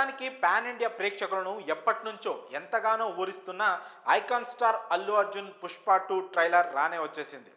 ప్రస్తుతానికి pan India ప్రేక్షకులను ఎప్పటినుంచో ఎంతగానో ఊరిస్తున్న icon star Allu Arjun Pushpa 2 trailer రానే వచ్చేసింది.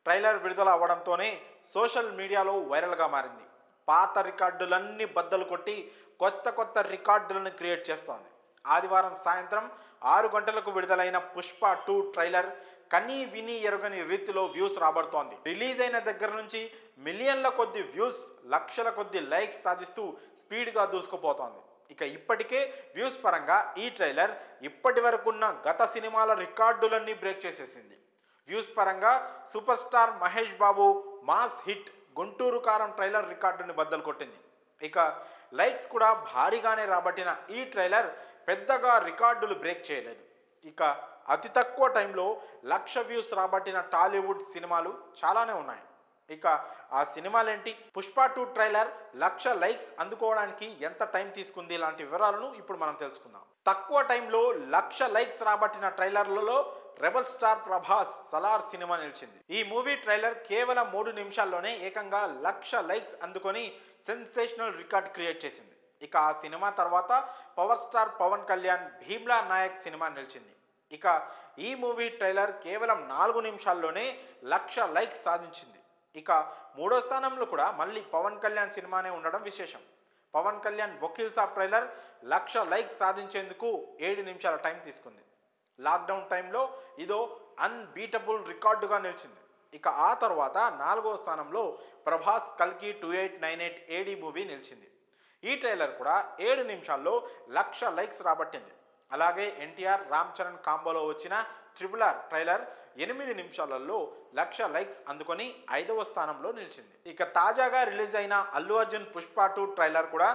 ట్రైలర్ విడుదల అవ్వడంతోనే సోషల్ మీడియాలో వైరల్గా మారింది. పాత రికార్డులన్నీ బద్దలు కొట్టి కొత్త రికార్డులను క్రియేట్ చేస్తోంది. ఆదివారం సాయంత్రం 6 గంటలకు విడుదలైన పుష్ప 2 ట్రైలర్ కనీ విని ఎరుగని రీతిలో వ్యూస్ రాబడుతోంది. రిలీజ్ అయిన దగ్గర నుంచి మిలియన్ల కొద్ది వ్యూస్, లక్షల కొద్ది లైక్స్ సాధిస్తూ స్పీడ్గా దూసుకుపోతోంది. ఇక ఇప్పటికే వ్యూస్ పరంగా ఈ ట్రైలర్ ఇప్పటి వరకున్న గత సినిమాల రికార్డులన్నీ బ్రేక్ చేసేసింది. వ్యూస్ పరంగా super star Mahesh Babu mass hit Guntur కారం ట్రైలర్ రికార్డుని బద్దలు కొట్టింది. ఇక లైక్స్ కూడా భారీగానే రాబట్టిన ఈ ట్రైలర్ పెద్దగా రికార్డులు బ్రేక్ చేయలేదు. ఇక అతి తక్కువ టైంలో 1,00,000 వ్యూస్ రాబట్టిన టాలీవుడ్ సినిమాలు చాలానే ఉన్నాయి. ఇక ఆ సినిమాలేంటి? పుష్ప 2 ట్రైలర్ 1,00,000 లైక్స్ అందుకోవడానికి ఎంత టైం తీసుకుంది ఇలాంటి వివరాలను ఇప్పుడు మనం తెలుసుకుందాం. తక్కువ టైంలో 1,00,000 లైక్స్ రాబట్టిన ట్రైలర్లలో rebel star Prabhas Salaar cinema నిలిచింది. ఈ మూవీ ట్రైలర్ కేవలం 3 నిమిషాల్లోనే ఏకంగా 1,00,000 లైక్స్ అందుకొని సెన్సేషనల్ రికార్డ్ క్రియేట్ చేసింది. ఇక ఆ సినిమా తర్వాత power star Pawan Kalyan Bheemla Nayak cinema నిలిచింది. ఇక ఈ మూవీ ట్రైలర్ కేవలం 4 నిమిషాల్లోనే 1,00,000 లైక్స్ సాధించింది. ఇక 3వ స్థానంలో కూడా మళ్ళీ పవన్ కళ్యాణ్ సినిమానే ఉండడం విశేషం. పవన్ కళ్యాణ్ వకీల్ సాబ్ ట్రైలర్ 1,00,000 లైక్స్ సాధించేందుకు 7 నిమిషాల టైం తీసుకుంది. లాక్డౌన్ టైంలో ఇదో అన్బీటబుల్ రికార్డుగా నిలిచింది. ఇక ఆ తర్వాత 4వ స్థానంలో ప్రభాస్ కల్కి 2898 AD మూవీ నిలిచింది. ఈ ట్రైలర్ కూడా 7 నిమిషాల్లో 1,00,000 లైక్స్ రాబట్టింది. అలాగే ఎన్టీఆర్ రామ్ చరణ్ కాంబోలో వచ్చిన RRR ట్రైలర్ 8 నిమిషాలలో 1,00,000 లైక్స్ అందుకొని 5వ స్థానంలో నిలిచింది. ఇక తాజాగా రిలీజ్ అయిన అల్లు అర్జున్ పుష్ప 2 ట్రైలర్ కూడా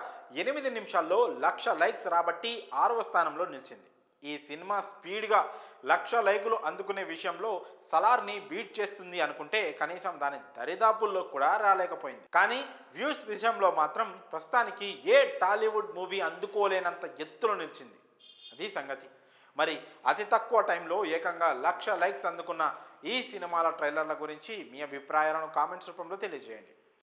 8 నిమిషాల్లో 1,00,000 లైక్స్ రాబట్టి 6వ స్థానంలో నిలిచింది. ఈ సినిమా స్పీడ్గా 1,00,000 లైకులు అందుకునే విషయంలో సలార్ని బీట్ చేస్తుంది అనుకుంటే కనీసం దాని దరిదాపుల్లో కూడా రాలేకపోయింది. కానీ వ్యూస్ విషయంలో మాత్రం ప్రస్తుతానికి ఏ టాలీవుడ్ మూవీ అందుకోలేనంత ఎత్తులో నిలిచింది. అది సంగతి. మరి అతి తక్కువ టైంలో ఏకంగా 1,00,000 లైక్స్ అందుకున్న ఈ సినిమాల ట్రైలర్ల గురించి మీ అభిప్రాయాలను కామెంట్స్ రూపంలో తెలియజేయండి.